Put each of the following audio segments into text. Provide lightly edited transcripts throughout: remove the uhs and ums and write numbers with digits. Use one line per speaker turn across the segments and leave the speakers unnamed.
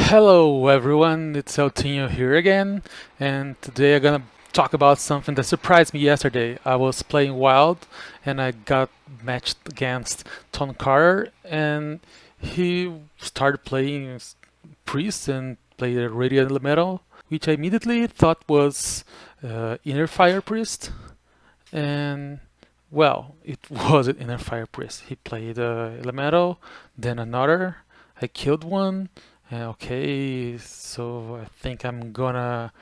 Hello everyone, it's Eltinho here again, and today I'm gonna talk about something that surprised me yesterday. I was playing Wild and I got matched against Tom Carter, and he started playing Priest and played a Radiant Elemental, which I immediately thought was Inner Fire Priest, and well, it wasn't Inner Fire Priest. He played Elemental, then another. I killed one. Okay, so I think I'm gonna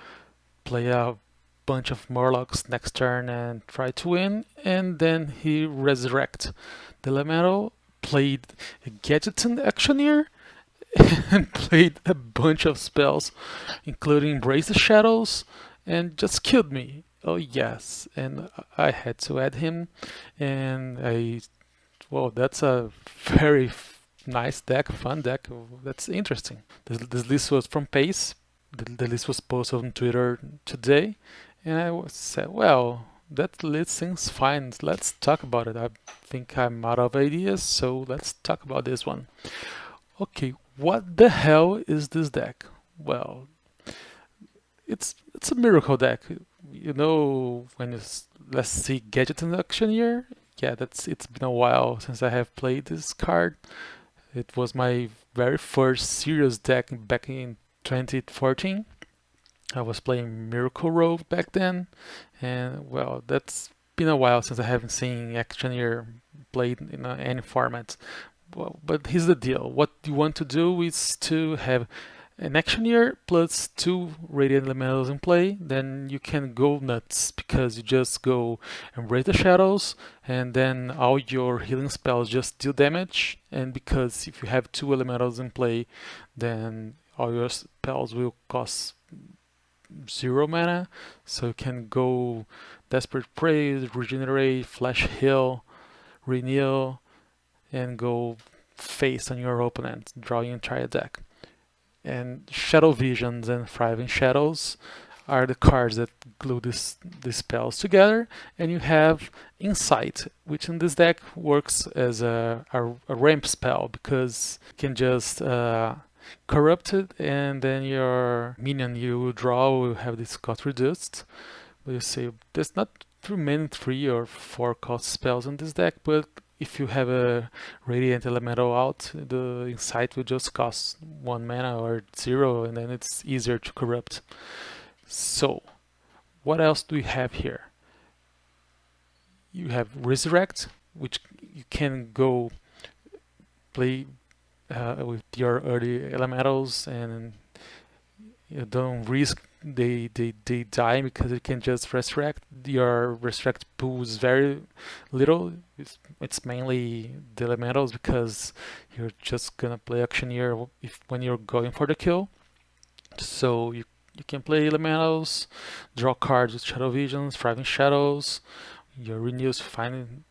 play a bunch of Murlocs next turn and try to win. And then he resurrect the Elemental, played a Gadgeton Actioneer, and played a bunch of spells, including Embrace the Shadows, and just killed me. Oh yes, and I had to add him, and well, that's a very nice deck, fun deck. That's interesting. This list was from Pace. The list was posted on Twitter today, and said, well, that list seems fine. Let's talk about it. I think I'm out of ideas, so let's talk about this one. Okay, what the hell is this deck? Well, it's a miracle deck. You know, let's see Gadget in action here. Yeah, it's been a while since I have played this card. It was my very first serious deck back in 2014. I was playing Miracle Rogue back then, and well, that's been a while since I haven't seen Actioneer played in any format. Well, but here's the deal. What you want to do is to have an Actioneer plus two Radiant Elementals in play, then you can go nuts because you just go Embrace the Shadows, and then all your healing spells just deal damage. And because if you have two Elementals in play, then all your spells will cost zero mana, so you can go Desperate Praise, Regenerate, Flash Heal, Renew, and go face on your opponent, draw your entire deck. And Shadow Visions and Thriving Shadows are the cards that glue these spells together. And you have Insight, which in this deck works as a ramp spell because you can just corrupt it, and then your minion you draw will have this cost reduced. But you see, there's not too many 3 or 4 cost spells in this deck, but if you have a Radiant Elemental out, the Insight will just cost 1 mana or 0, and then it's easier to corrupt. So, what else do we have here? You have Resurrect, which you can go play with your early elementals, and you don't risk they die because you can just resurrect. Your resurrect pool is very little. It's mainly the elementals because you're just gonna play Actioneer when you're going for the kill. So you can play elementals, draw cards with Shadow Visions, Thriving Shadows. Your renews find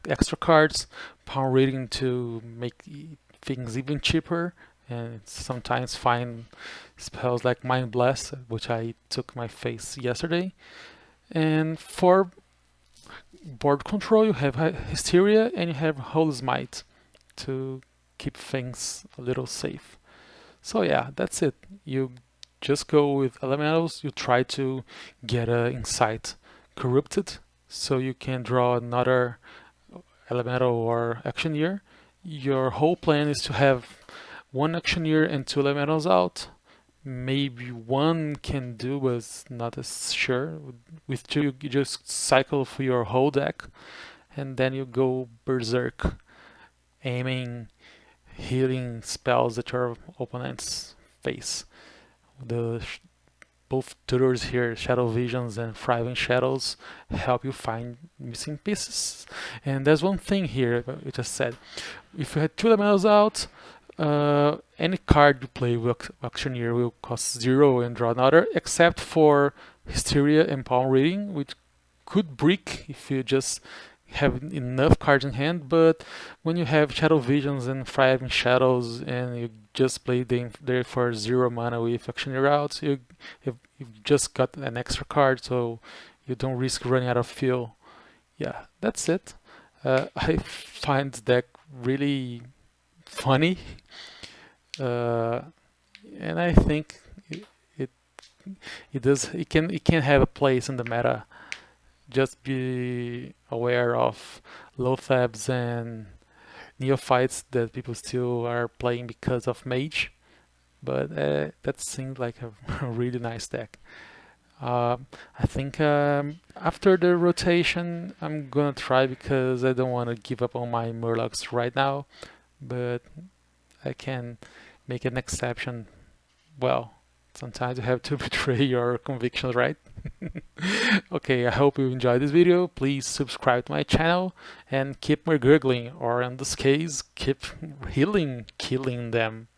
extra cards, power rating to make things even cheaper, and sometimes find spells like Mind Blast, which I took my face yesterday. And for board control, you have Hysteria and you have Holy Smite to keep things a little safe. So yeah, that's it. You just go with elementals. You try to get an Insight corrupted so you can draw another elemental or Actioneer. Your whole plan is to have one Actioneer and two elementals out. Maybe one can do, but not as sure. With two, you just cycle through your whole deck, and then you go berserk, aiming, healing spells that your opponents face. The both tutors here, Shadow Visions and Thriving Shadows, help you find missing pieces. And there's one thing here, I just said. If you had two elementals out, any card you play with Auctioneer will cost 0 and draw another, except for Hysteria and Palm Reading, which could break if you just have enough cards in hand. But when you have Shadow Visions and Thriving Shadows and you just play them there for 0 mana with Auctioneer out, you've just got an extra card, so you don't risk running out of fuel. Yeah, that's it. I find the deck really funny. Uh, and I think it it can have a place in the meta. Just be aware of low thabs and neophytes that people still are playing because of mage, but that seemed like a, a really nice deck. I think after the rotation, I'm gonna try because I don't want to give up on my Murlocs right now, but I can make an exception. Well, sometimes you have to betray your convictions, right? Okay, I hope you enjoyed this video. Please subscribe to my channel and keep more gurgling, or in this case, keep healing, killing them.